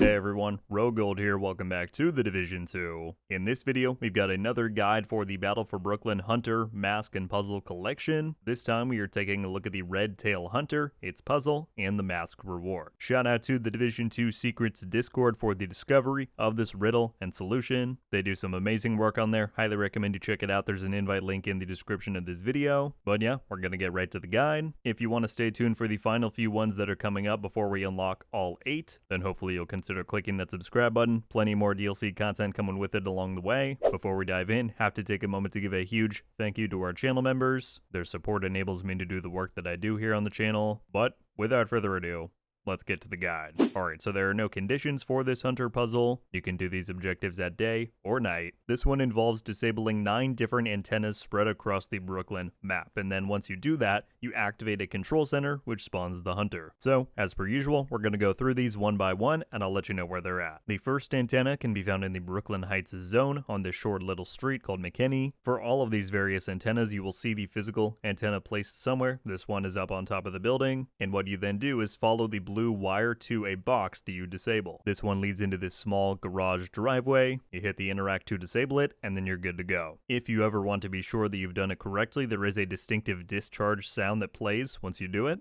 Hey everyone, RogueGold here, welcome back to the Division 2. In this video, we've got another guide for the Battle for Brooklyn Hunter Mask and Puzzle Collection. This time we are taking a look at the Redtail Hunter, its puzzle, and the mask reward. Shout out to the Division 2 Secrets Discord for the discovery of this riddle and solution. They do some amazing work on there, highly recommend you check it out. There's an invite link in the description of this video. But yeah, we're gonna get right to the guide. If you want to stay tuned for the final few ones that are coming up before we unlock all 8, then hopefully you'll consider clicking that subscribe button. Plenty more DLC content coming with it along the way. Before we dive in, have to take a moment to give a huge thank you to our channel members. Their support enables me to do the work that I do here on the channel. But without further ado, let's get to the guide. Alright, so there are no conditions for this hunter puzzle. You can do these objectives at day or night. This one involves disabling 9 different antennas spread across the Brooklyn map, and then once you do that, you activate a control center which spawns the hunter. So, as per usual, we're going to go through these one by one, and I'll let you know where they're at. The first antenna can be found in the Brooklyn Heights zone on this short little street called McKinney. For all of these various antennas, you will see the physical antenna placed somewhere. This one is up on top of the building, and what you then do is follow the blue wire to a box that you disable. This one leads into this small garage driveway. You hit the interact to disable it, and then you're good to go. If you ever want to be sure that you've done it correctly, there is a distinctive discharge sound that plays once you do it.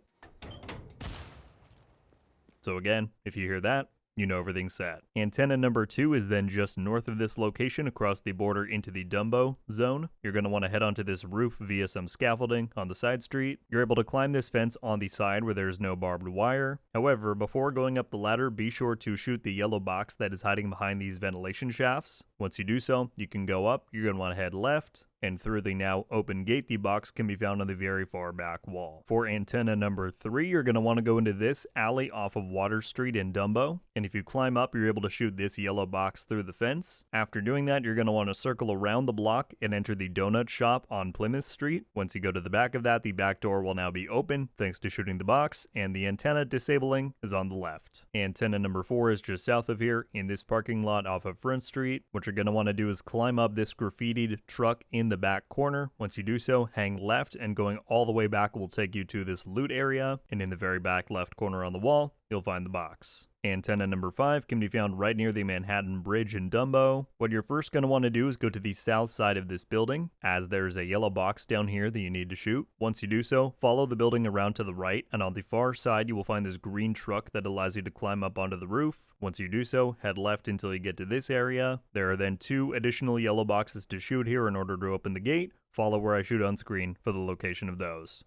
So again, if you hear that, you know everything's set. Antenna number 2 is then just north of this location across the border into the Dumbo zone. You're going to want to head onto this roof via some scaffolding on the side street. You're able to climb this fence on the side where there's no barbed wire. However, before going up the ladder, be sure to shoot the yellow box that is hiding behind these ventilation shafts. Once you do so, you can go up. You're going to want to head left, and through the now open gate, the box can be found on the very far back wall. For antenna number 3, you're going to want to go into this alley off of Water Street in Dumbo, and if you climb up, you're able to shoot this yellow box through the fence. After doing that, you're going to want to circle around the block and enter the donut shop on Plymouth Street. Once you go to the back of that, the back door will now be open thanks to shooting the box, and the antenna disabling is on the left. Antenna number 4 is just south of here in this parking lot off of Front Street. What you're going to want to do is climb up this graffitied truck in the back corner. Once you do so, hang left, and going all the way back will take you to this loot area, and in the very back left corner on the wall, you'll find the box. Antenna number 5 can be found right near the Manhattan Bridge in Dumbo. What you're first going to want to do is go to the south side of this building, as there's a yellow box down here that you need to shoot. Once you do so, follow the building around to the right, and on the far side you will find this green truck that allows you to climb up onto the roof. Once you do so, head left until you get to this area. There are then 2 additional yellow boxes to shoot here in order to open the gate. Follow where I shoot on screen for the location of those.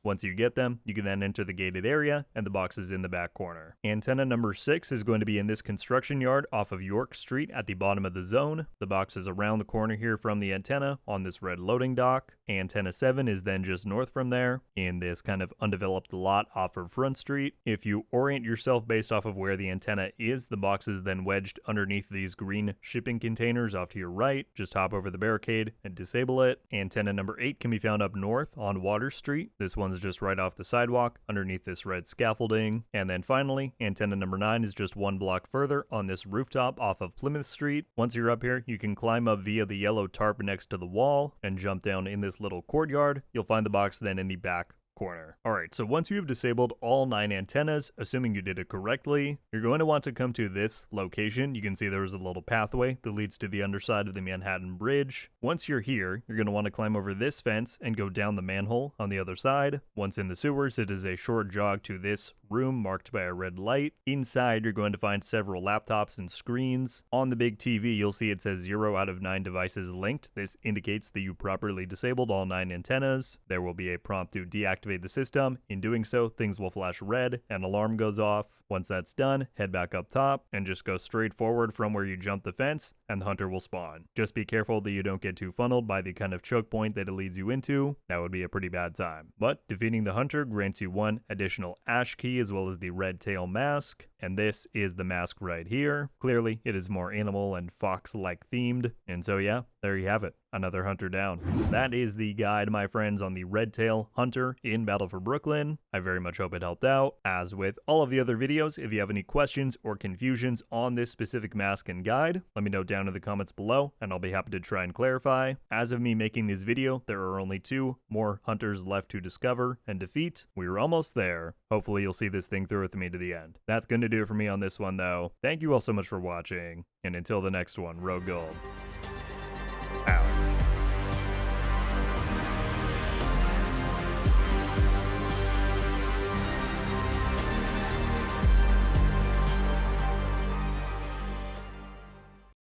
Once you get them, you can then enter the gated area, and the box is in the back corner. Antenna number 6 is going to be in this construction yard off of York Street at the bottom of the zone. The box is around the corner here from the antenna on this red loading dock. Antenna 7 is then just north from there in this kind of undeveloped lot off of Front Street. If you orient yourself based off of where the antenna is, the box is then wedged underneath these green shipping containers off to your right. Just hop over the barricade and disable it. Antenna number 8 can be found up north on Water Street. This one's just right off the sidewalk underneath this red scaffolding. And then finally, antenna number 9 is just 1 block further on this rooftop off of Plymouth Street. Once you're up here, you can climb up via the yellow tarp next to the wall and jump down in this little courtyard. You'll find the box then in the back corner. Alright, so once you've disabled all 9 antennas, assuming you did it correctly, you're going to want to come to this location. You can see there's a little pathway that leads to the underside of the Manhattan Bridge. Once you're here, you're going to want to climb over this fence and go down the manhole on the other side. Once in the sewers, it is a short jog to this room marked by a red light. Inside, you're going to find several laptops and screens. On the big TV, you'll see it says 0 out of 9 devices linked. This indicates that you properly disabled all 9 antennas. There will be a prompt to deactivate the system. In doing so, things will flash red, an alarm goes off. Once that's done, head back up top and just go straight forward from where you jumped the fence, and the hunter will spawn. Just be careful that you don't get too funneled by the kind of choke point that it leads you into. That would be a pretty bad time. But defeating the hunter grants you 1 additional ash key as well as the Redtail mask, and this is the mask right here. Clearly, it is more animal and fox-like themed, and so yeah, there you have it. Another hunter down. That is the guide, my friends, on the Redtail hunter in Battle for Brooklyn. I very much hope it helped out. As with all of the other videos, if you have any questions or confusions on this specific mask and guide, let me know down in the comments below, and I'll be happy to try and clarify. As of me making this video, there are only 2 more hunters left to discover and defeat. We're almost there. Hopefully you'll see this thing through with me to the end. That's going to do it for me on this one, though. Thank you all so much for watching, and until the next one, RogueGold out.